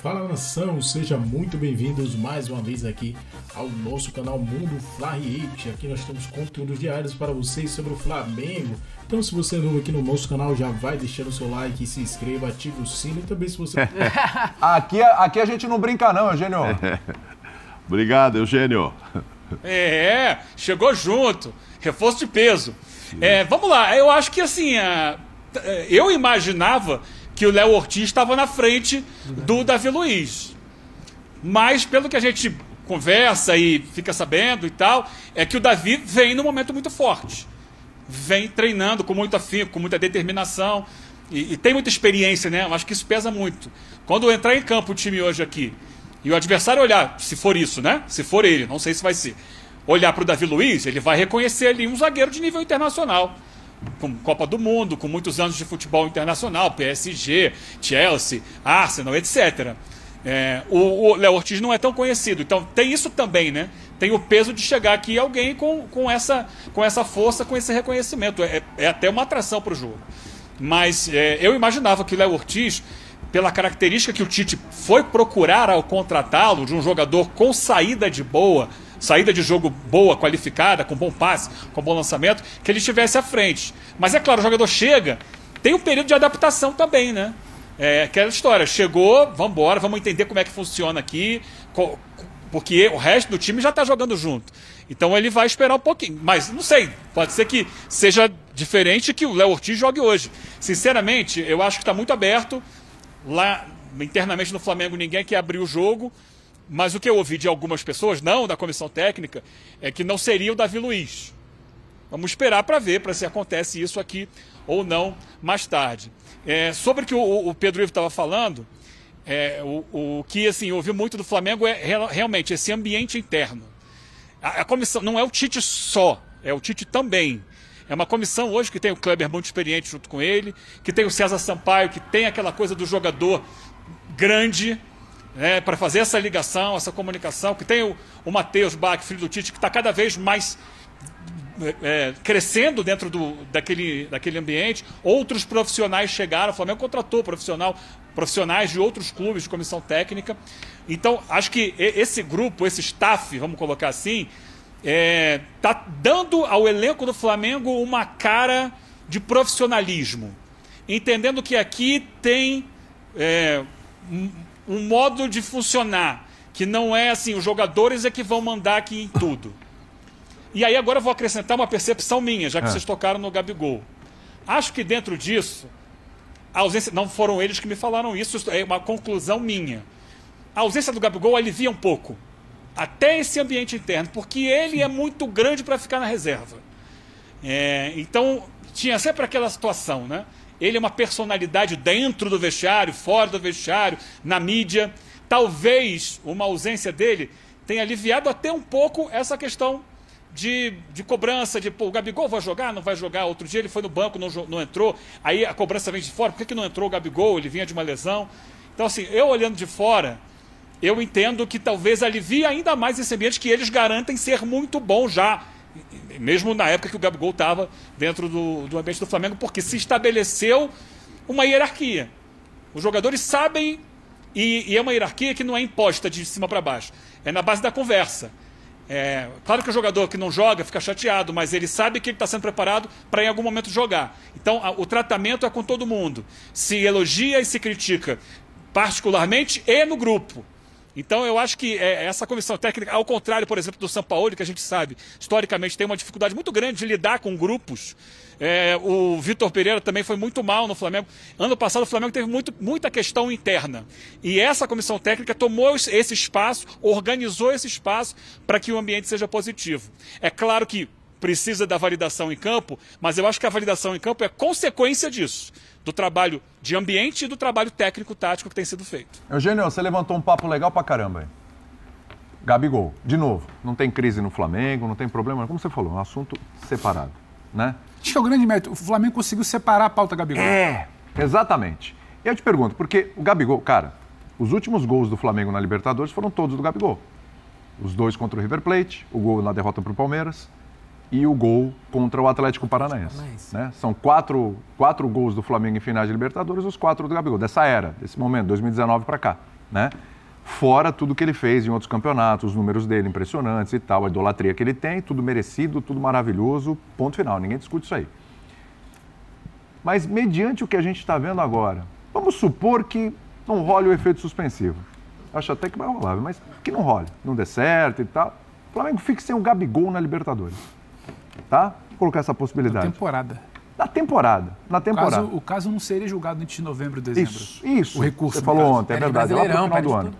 Fala nação, sejam muito bem-vindos mais uma vez aqui ao nosso canal Mundo Fla React. Aqui nós temos conteúdos diários para vocês sobre o Flamengo. Então se você é novo aqui no nosso canal, já vai deixando o seu like, se inscreva, ative o sino e também se você... aqui a gente não brinca não, Eugênio. Obrigado, Eugênio. Chegou junto, reforço de peso. Vamos lá, eu acho que assim, eu imaginava que o Léo Ortiz estava na frente do Davi Luiz. Mas, pelo que a gente conversa e fica sabendo e tal, é que o Davi vem num momento muito forte. Vem treinando com muito afinco, com muita determinação e tem muita experiência, né? Eu acho que isso pesa muito. Quando entrar em campo o time hoje aqui e o adversário olhar, se for isso, né? Se for ele, não sei se vai ser, olhar para o Davi Luiz, ele vai reconhecer ali um zagueiro de nível internacional. Com Copa do Mundo, com muitos anos de futebol internacional, PSG, Chelsea, Arsenal, etc. O Léo Ortiz não é tão conhecido, então tem isso também, né? Tem o peso de chegar aqui alguém com essa força, com esse reconhecimento. É até uma atração para o jogo. Mas eu imaginava que o Léo Ortiz, pela característica que o Tite foi procurar ao contratá-lo, de um jogador com saída de jogo boa, qualificada, com bom passe, com bom lançamento, que ele estivesse à frente. Mas é claro, o jogador chega, tem um período de adaptação também, né? Aquela história, chegou, vamos embora, vamos entender como é que funciona aqui, porque o resto do time já está jogando junto. Então ele vai esperar um pouquinho. Mas não sei, pode ser que seja diferente que o Léo Ortiz jogue hoje. Sinceramente, eu acho que está muito aberto. Lá, internamente no Flamengo, ninguém quer abrir o jogo. Mas o que eu ouvi de algumas pessoas, não da comissão técnica, é que não seria o Davi Luiz. Vamos esperar para ver, para se acontece isso aqui ou não mais tarde. Sobre o que o Pedro Ivo estava falando, o que assim, eu ouvi muito do Flamengo é realmente esse ambiente interno. A comissão não é o Tite só, é o Tite também. É uma comissão hoje que tem o Kleber muito experiente junto com ele, que tem o César Sampaio, que tem aquela coisa do jogador grande, para fazer essa ligação, essa comunicação, que tem o Matheus Bach, filho do Tite, que está cada vez mais crescendo dentro daquele ambiente. Outros profissionais chegaram, o Flamengo contratou profissionais de outros clubes de comissão técnica. Então, acho que esse grupo, esse staff, vamos colocar assim, está dando ao elenco do Flamengo uma cara de profissionalismo, entendendo que aqui tem um modo de funcionar, que não é assim, os jogadores é que vão mandar aqui em tudo. E aí agora eu vou acrescentar uma percepção minha, já que vocês tocaram no Gabigol. Acho que dentro disso, a ausência, não foram eles que me falaram isso, é uma conclusão minha. A ausência do Gabigol alivia um pouco, até esse ambiente interno, porque ele é muito grande para ficar na reserva. Então, tinha sempre aquela situação, né? Ele é uma personalidade dentro do vestiário, fora do vestiário, na mídia. Talvez uma ausência dele tenha aliviado até um pouco essa questão de cobrança, o Gabigol vai jogar, não vai jogar? Outro dia ele foi no banco, não entrou, aí a cobrança vem de fora, por que não entrou o Gabigol? Ele vinha de uma lesão. Então assim, eu olhando de fora, eu entendo que talvez alivie ainda mais esse ambiente que eles garantem ser muito bom já, mesmo na época que o Gabigol estava dentro do ambiente do Flamengo, porque se estabeleceu uma hierarquia. Os jogadores sabem, e é uma hierarquia que não é imposta de cima para baixo, é na base da conversa. Claro que o jogador que não joga fica chateado, mas ele sabe que ele está sendo preparado para em algum momento jogar. Então o tratamento é com todo mundo. Se elogia e se critica particularmente e no grupo. Então eu acho que essa comissão técnica, ao contrário, por exemplo, do Sampaoli, que a gente sabe, historicamente tem uma dificuldade muito grande de lidar com grupos. O Vitor Pereira também foi muito mal no Flamengo. Ano passado o Flamengo teve muita questão interna. E essa comissão técnica tomou esse espaço, organizou esse espaço para que o ambiente seja positivo. É claro que precisa da validação em campo, mas eu acho que a validação em campo é consequência disso. Do trabalho de ambiente e do trabalho técnico-tático que tem sido feito. Eugênio, você levantou um papo legal pra caramba aí. Gabigol, de novo, não tem crise no Flamengo, não tem problema, como você falou, é um assunto separado, né? Acho que é o grande mérito, o Flamengo conseguiu separar a pauta Gabigol. Exatamente. E eu te pergunto, porque o Gabigol, cara, os últimos gols do Flamengo na Libertadores foram todos do Gabigol. Os 2 contra o River Plate, o gol na derrota pro Palmeiras e o gol contra o Atlético Paranaense. Né? São quatro gols do Flamengo em finais de Libertadores, os 4 do Gabigol, dessa era, desse momento, 2019 para cá. né? Fora tudo que ele fez em outros campeonatos, os números dele impressionantes e tal, a idolatria que ele tem, tudo merecido, tudo maravilhoso, ponto final, ninguém discute isso aí. Mas mediante o que a gente está vendo agora, vamos supor que não role o efeito suspensivo. Acho até que vai rolar, mas que não role, não dê certo e tal. O Flamengo fique sem o Gabigol na Libertadores, tá? Vou colocar essa possibilidade. Na temporada. O caso não seria julgado antes de novembro, dezembro. Isso. O recurso. Você falou ontem, é verdade. Lá pro final do ano.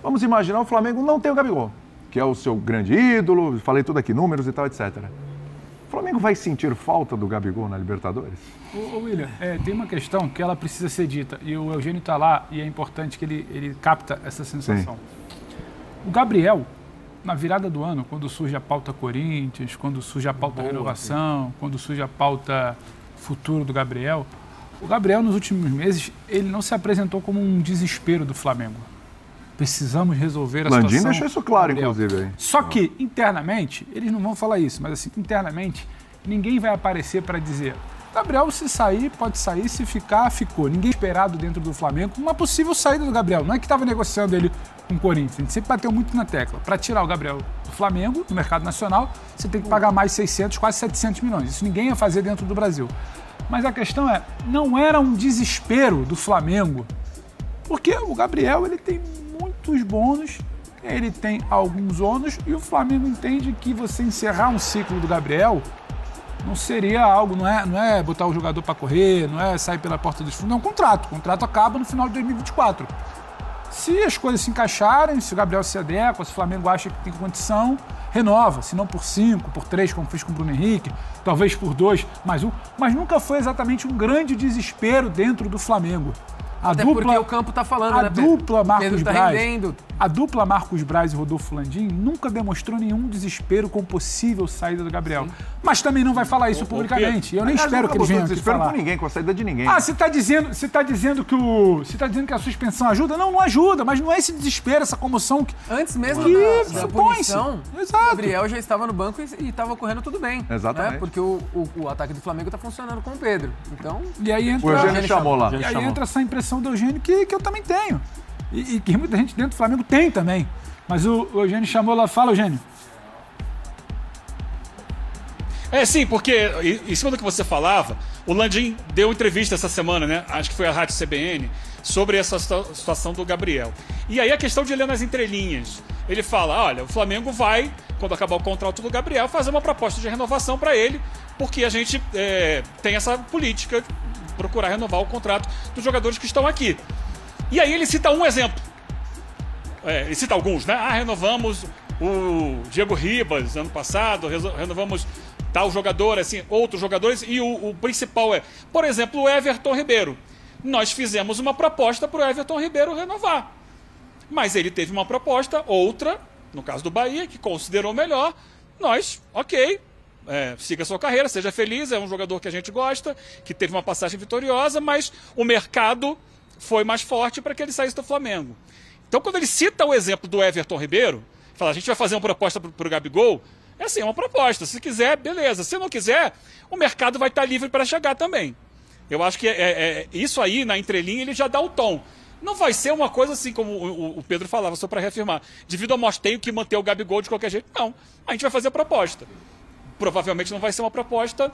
Vamos imaginar o Flamengo não tem o Gabigol, que é o seu grande ídolo, falei tudo aqui, números e tal, etc. O Flamengo vai sentir falta do Gabigol na Libertadores? Ô William, tem uma questão que ela precisa ser dita, e o Eugênio está lá, e é importante que ele capta essa sensação. Sim. O Gabriel, na virada do ano, quando surge a pauta Corinthians, quando surge a pauta renovação, quando surge a pauta futuro do Gabriel, o Gabriel, nos últimos meses, ele não se apresentou como um desespero do Flamengo. Precisamos resolver a situação. Landim deixou isso claro, inclusive. Aí. Só que, internamente, eles não vão falar isso, mas assim, internamente, ninguém vai aparecer para dizer Gabriel, se sair, pode sair, se ficar, ficou. Ninguém esperado dentro do Flamengo uma possível saída do Gabriel. Não é que estava negociando ele com o Corinthians, a gente sempre bateu muito na tecla. Para tirar o Gabriel do Flamengo, no mercado nacional, você tem que pagar mais 600, quase 700 milhões. Isso ninguém ia fazer dentro do Brasil. Mas a questão é, não era um desespero do Flamengo, porque o Gabriel ele tem muitos bônus, ele tem alguns ônus e o Flamengo entende que você encerrar um ciclo do Gabriel não seria algo, não é botar o jogador para correr, não é sair pela porta dos fundos, não é um contrato. O contrato acaba no final de 2024. Se as coisas se encaixarem, se o Gabriel se adequa, se o Flamengo acha que tem condição, renova, se não por 5, por 3, como fez com o Bruno Henrique, talvez por 2, mais 1, mas nunca foi exatamente um grande desespero dentro do Flamengo. Até porque o campo tá falando, a dupla Marcos Pedro tá Braz, rendendo. A dupla Marcos Braz e Rodolfo Landim nunca demonstrou nenhum desespero com possível saída do Gabriel. Sim. Mas também não vai falar isso publicamente. Eu nem espero que eles venham aqui falar. Com ninguém, com a saída de ninguém. Você tá dizendo que a suspensão ajuda? Não, não ajuda, mas não é esse desespero, essa comoção que antes mesmo da punição, o Gabriel já estava no banco e estava correndo tudo bem. Exatamente. Né? Porque o ataque do Flamengo tá funcionando com o Pedro. Então, e aí entra, o Eugênio chamou lá. E aí entra essa impressão do Eugênio que eu também tenho. E que muita gente dentro do Flamengo tem também. Mas o Eugênio chamou lá. Fala, Eugênio. Sim, porque em cima do que você falava, o Landim deu entrevista essa semana, né? Acho que foi a Rádio CBN, sobre essa situação do Gabriel. E aí a questão de ler nas entrelinhas. Ele fala, olha, o Flamengo vai, quando acabar o contrato do Gabriel, fazer uma proposta de renovação para ele, porque a gente tem essa política de procurar renovar o contrato dos jogadores que estão aqui. E aí ele cita um exemplo. Ele cita alguns, né? Renovamos o Diego Ribas ano passado, renovamos tal jogador, assim, outros jogadores, e o principal por exemplo, o Everton Ribeiro. Nós fizemos uma proposta para o Everton Ribeiro renovar. Mas ele teve uma proposta, outra, no caso do Bahia, que considerou melhor. Nós, ok, siga a sua carreira, seja feliz, é um jogador que a gente gosta, que teve uma passagem vitoriosa, mas o mercado foi mais forte para que ele saísse do Flamengo. Então, quando ele cita o exemplo do Everton Ribeiro, fala, a gente vai fazer uma proposta para o Gabigol, é uma proposta. Se quiser, beleza. Se não quiser, o mercado vai estar livre para chegar também. Eu acho que isso aí, na entrelinha, ele já dá o tom. Não vai ser uma coisa assim, como o Pedro falava, só para reafirmar. Devido ao nós tenho que manter o Gabigol de qualquer jeito. Não, a gente vai fazer a proposta. Provavelmente não vai ser uma proposta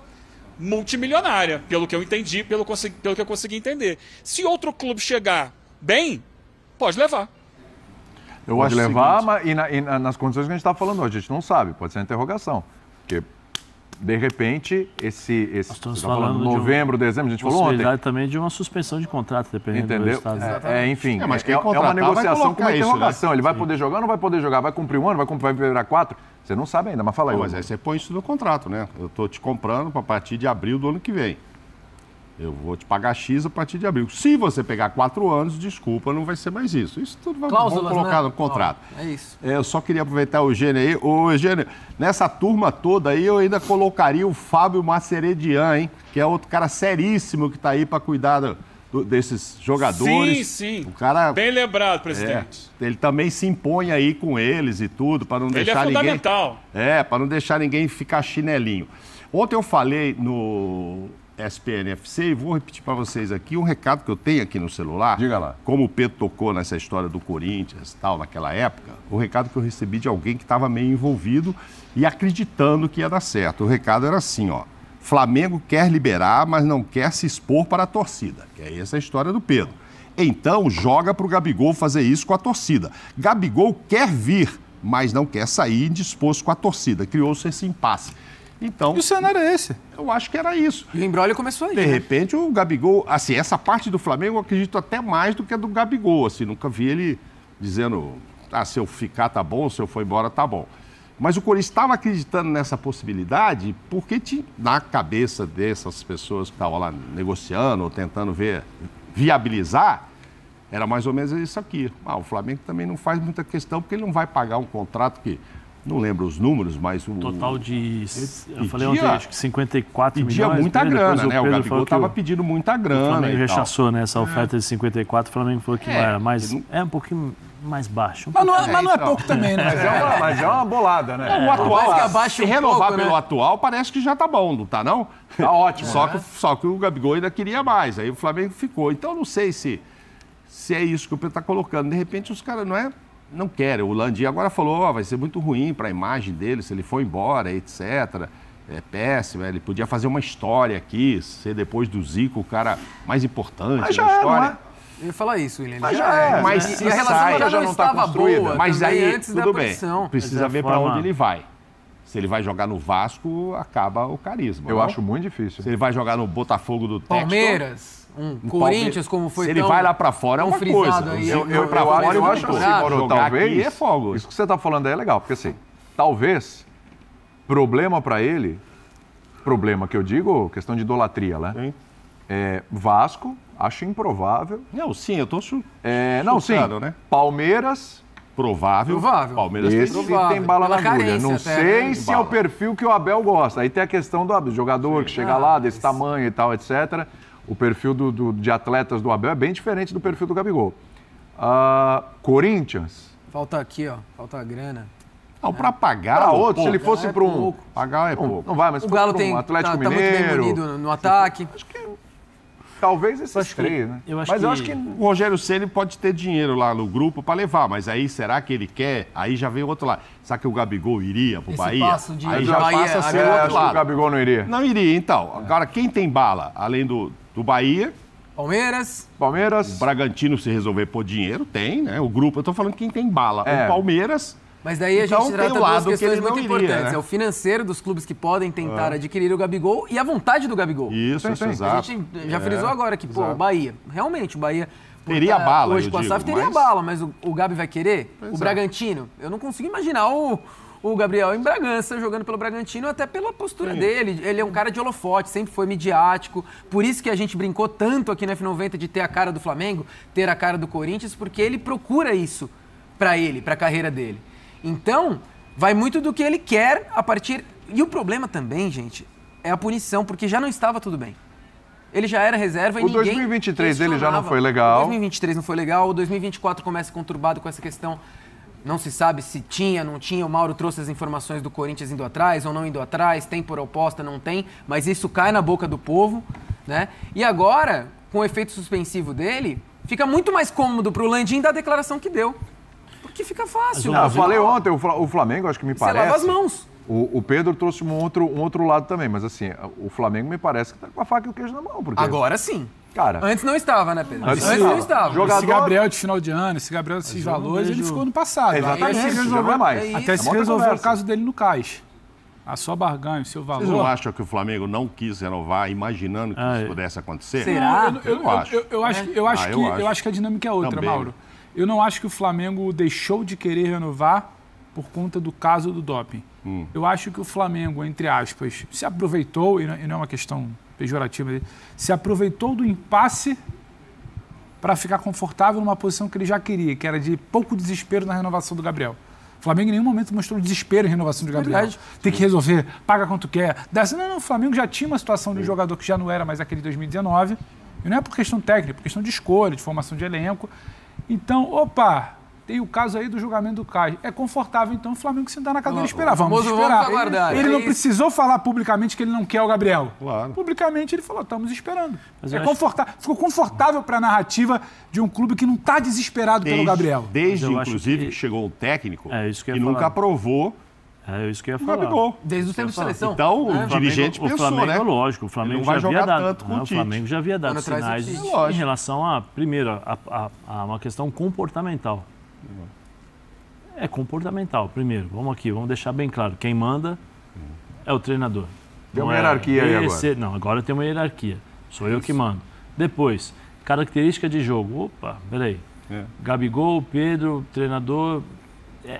multimilionária, pelo que eu entendi, pelo que eu consegui entender. Se outro clube chegar bem, pode levar. Eu acho levar, mas nas condições que a gente está falando hoje, a gente não sabe, pode ser uma interrogação. Porque, de repente, esse estamos falando novembro, dezembro, a gente falou ontem. Possibilidade também de uma suspensão de contrato, dependendo do resultado. Enfim, mas é uma negociação com uma interrogação. Ele vai poder jogar ou não vai poder jogar? Vai cumprir um ano? Vai virar 4? Você não sabe ainda, mas fala aí. Mas aí você põe isso no contrato, né? Eu estou te comprando para a partir de abril do ano que vem. Eu vou te pagar X a partir de abril. Se você pegar 4 anos, desculpa, não vai ser mais isso. Isso tudo vamos colocar no contrato. É isso. Eu só queria aproveitar o Eugênio aí. Ô, Eugênio, nessa turma toda aí, eu ainda colocaria o Fábio Maceredian, hein? Que é outro cara seríssimo que está aí para cuidar desses jogadores. Sim. O cara, bem lembrado, presidente. Ele também se impõe aí com eles e tudo, para não deixar ninguém... Ele é fundamental. Para não deixar ninguém ficar chinelinho. Ontem eu falei ESPN-FC e vou repetir para vocês aqui um recado que eu tenho aqui no celular. Diga lá. Como o Pedro tocou nessa história do Corinthians e tal, naquela época, o recado que eu recebi de alguém que estava meio envolvido e acreditando que ia dar certo. O recado era assim, ó. Flamengo quer liberar, mas não quer se expor para a torcida. Que é essa a história do Pedro. Então, joga para o Gabigol fazer isso com a torcida. Gabigol quer vir, mas não quer sair indisposto com a torcida. Criou-se esse impasse. Então, e o cenário é esse? Eu acho que era isso. E o embrólio começou aí. De repente, o Gabigol... Assim, essa parte do Flamengo eu acredito até mais do que a do Gabigol. Assim, nunca vi ele dizendo, se eu ficar tá bom, se eu for embora tá bom. Mas o Corinthians estava acreditando nessa possibilidade porque na cabeça dessas pessoas que estavam lá negociando ou tentando viabilizar, era mais ou menos isso aqui. O Flamengo também não faz muita questão porque ele não vai pagar um contrato que... Não lembro os números, mas o... Total de... Eu falei ontem, acho que 54 milhões. Pedia muita grana, né? O Pedro Gabigol estava pedindo muita grana. O Flamengo e rechaçou, né? Essa oferta de 54, o Flamengo falou que era mais... É um pouquinho mais baixo. Mas não é pouco também, né? Mas é uma bolada, né? O atual, se renovar pelo atual, parece que já tá bom, não tá não? Tá ótimo. Só que o Gabigol ainda queria mais, aí o Flamengo ficou. Então, não sei se é isso que o Pedro está colocando. De repente, os caras não querem. O Landim agora falou, vai ser muito ruim para a imagem dele se ele for embora, etc. É péssimo, ele podia fazer uma história aqui, ser depois do Zico o cara mais importante da história. Não é? Eu ia falar isso, William. Mas já é. Mas se a relação já não estava construída. Boa, mas aí, antes tudo da bem, pressão. precisa ver para onde ele vai. Se ele vai jogar no Vasco, acaba o carisma. Eu acho muito difícil. Se ele vai jogar no Botafogo do Textor... Palmeiras, Corinthians, como foi se ele vai lá para fora, é uma coisa. Aí, eu acho que talvez... É fogo. Isso que você está falando aí é legal, porque assim, talvez, problema para ele, problema que eu digo, questão de idolatria, né? Sim. Vasco, acho improvável. Não, sim, eu tô não, sim. Né? Palmeiras... Provável. Palmeiras tem bala na agulha. Não sei né? se é o perfil que o Abel gosta. Aí tem a questão do jogador que chega lá, desse tamanho e tal, etc. O perfil de atletas do Abel é bem diferente do perfil do Gabigol. Corinthians. Falta aqui, ó. Falta a grana. Não, para pagar. Para outro, se ele fosse para um. Pagar é pouco. Não vai, mas o Galo tem um Atlético Mineiro. Tá muito bem bonito no ataque. Acho que. Talvez esses três, né? Eu acho que o Rogério Ceni pode ter dinheiro lá no grupo para levar, mas aí será que ele quer? Aí já vem outro lado. Será que o Gabigol iria pro Bahia? Aí já passa a ser outro lado. O Gabigol não iria? Não iria, então. Agora, quem tem bala, além do Bahia... Palmeiras. O Bragantino, se resolver pôr dinheiro, tem, né? O grupo, eu tô falando quem tem bala. O Palmeiras... Mas daí a gente trata duas questões muito importantes. Né? É o financeiro dos clubes que podem tentar adquirir o Gabigol e a vontade do Gabigol. Isso, exato. A gente já frisou agora que, o Bahia, realmente, o Bahia... Teria bala, hoje com a SAF teria bala, mas o Gabi vai querer? O Bragantino? Eu não consigo imaginar o Gabriel em Bragança jogando pelo Bragantino, até pela postura dele. Ele é um cara de holofote, sempre foi midiático. Por isso que a gente brincou tanto aqui no F90 de ter a cara do Flamengo, ter a cara do Corinthians, porque ele procura isso pra ele, pra carreira dele. Então, vai muito do que ele quer a partir... E o problema também, gente, é a punição, porque já não estava tudo bem. Ele já era reserva e ninguém... O 2023 dele já não foi legal. O 2023 não foi legal, o 2024 começa conturbado com essa questão. Não se sabe se tinha, não tinha. O Mauro trouxe as informações do Corinthians indo atrás ou não indo atrás, tem por oposta, não tem, mas isso cai na boca do povo, né? E agora, com o efeito suspensivo dele, fica muito mais cômodo pro Landim dar a declaração que deu. Porque fica fácil. Eu falei ontem, o Flamengo, acho que me parece... Você lava as mãos. O Pedro trouxe um outro lado também, mas assim, o Flamengo me parece que tá com a faca e o queijo na mão. Porque... Agora sim. Cara, antes não estava, né, Pedro? Antes não estava. Jogador... Esse Gabriel de final de ano, esse Gabriel desses valores, ele ficou no passado. Exatamente, até se resolveu o caso dele no caixa. A sua barganha, o seu valor... Vocês não acham que o Flamengo não quis renovar, imaginando que isso pudesse acontecer? Será? Eu acho que a dinâmica é outra, também. Mauro. Eu não acho que o Flamengo deixou de querer renovar por conta do caso do doping. Eu acho que o Flamengo, entre aspas, se aproveitou, e não é uma questão pejorativa, se aproveitou do impasse para ficar confortável numa posição que ele já queria, que era de pouco desespero na renovação do Gabriel. O Flamengo em nenhum momento mostrou desespero em renovação de Gabriel. Verdade. Tem que resolver, paga quanto quer. Não, o Flamengo já tinha uma situação de um jogador que já não era mais aquele de 2019, e não é por questão técnica, é por questão de escolha, de formação de elenco. Então, tem o caso aí do julgamento do CAS. É confortável, então, o Flamengo sentar na cadeira e esperar. Vamos famoso esperar. vamos aguardar. Ele não precisou falar publicamente que ele não quer o Gabriel. Claro. Publicamente ele falou, estamos esperando. Mas É eu acho- confortável. Ficou confortável para a narrativa de um clube que não está desesperado pelo Gabriel. Desde Mas eu acho inclusive, que- que chegou o técnico É isso que eu que ia nunca falar. aprovou É isso que eu ia o falar. Gabigol. Desde o tempo de seleção. Então, o O dirigente Flamengo, pensou, o Flamengo, né? lógico, o Flamengo Ele não vai já havia jogar dado, tanto com o o Tite. Flamengo já havia dado Quando traz o sinais Tite. em Lógico. relação a, primeiro, a uma questão comportamental. É comportamental, primeiro. Vamos aqui, vamos deixar bem claro. Quem manda é o treinador. Tem Não uma é hierarquia aí B, agora. C, não, agora tem uma hierarquia. Sou eu que mando. Depois, característica de jogo. Opa, peraí. É. Gabigol, Pedro, treinador.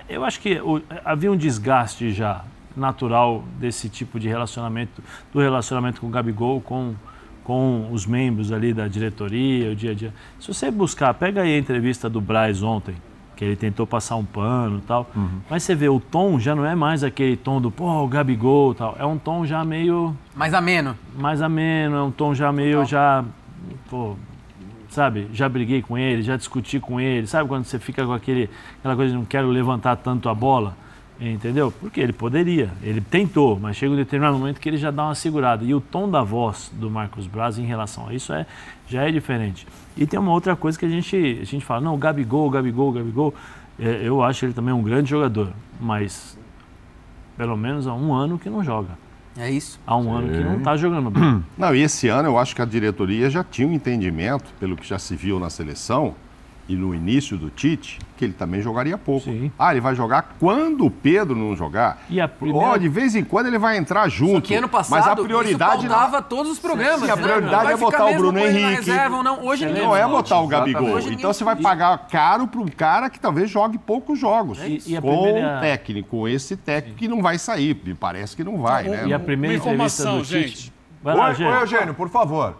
Eu acho que havia um desgaste já natural desse tipo de relacionamento, do relacionamento com o Gabigol, com os membros ali da diretoria, o dia a dia. Se você buscar, pega aí a entrevista do Braz ontem, que ele tentou passar um pano e tal, mas você vê, o tom já não é mais aquele tom do, pô, o Gabigol e tal, é um tom já meio Mais ameno. mais ameno, é um tom já meio, já, pô, sabe, já briguei com ele, já discuti com ele, sabe quando você fica com aquela coisa de não quero levantar tanto a bola, entendeu? Porque ele poderia, ele tentou, mas chega um determinado momento que ele já dá uma segurada. E o tom da voz do Marcos Braz em relação a isso já é diferente. E tem uma outra coisa que a gente fala, não, o Gabigol, eu acho ele também um grande jogador, mas pelo menos há um ano que não joga. É isso. Há um ano que não está jogando bem. Não, e esse ano eu acho que a diretoria já tinha um entendimento, pelo que já se viu na seleção e no início do Tite, que ele também jogaria pouco. Sim. Ah, ele vai jogar quando o Pedro não jogar. E a primeira- De vez em quando ele vai entrar junto. Que ano passado, mas a prioridade isso pautava todos os programas. Sim, a né? prioridade Não vai é botar ficar o mesmo Bruno com ele na Henrique. reserva ou não. Hoje ninguém não é discute. botar o Gabigol. Hoje ninguém Então você vai pagar caro para um cara que talvez jogue poucos jogos. E a com primeira- um técnico, esse técnico que não vai sair. Me parece que não vai, né? E a primeira Uma entrevista informação, do Tite... gente. Vai lá, Oi, gente. Eugênio, por favor.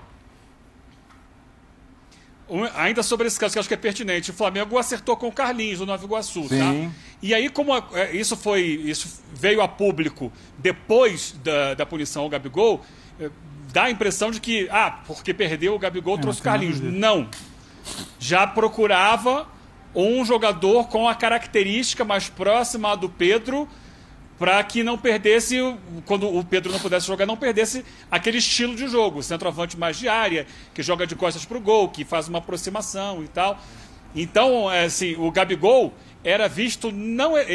Ainda sobre esse caso que eu acho que é pertinente, o Flamengo acertou com o Carlinhos do Nova Iguaçu, Sim. tá? E aí, como isso veio a público depois da punição ao Gabigol, dá a impressão de que, porque perdeu o Gabigol, trouxe o tem nada Carlinhos. a ver. Não. Já procurava um jogador com a característica mais próxima à do Pedro, para que não perdesse, quando o Pedro não pudesse jogar, não perdesse aquele estilo de jogo. Centroavante mais de área, que joga de costas para o gol, que faz uma aproximação e tal. Então, assim, o Gabigol era visto, não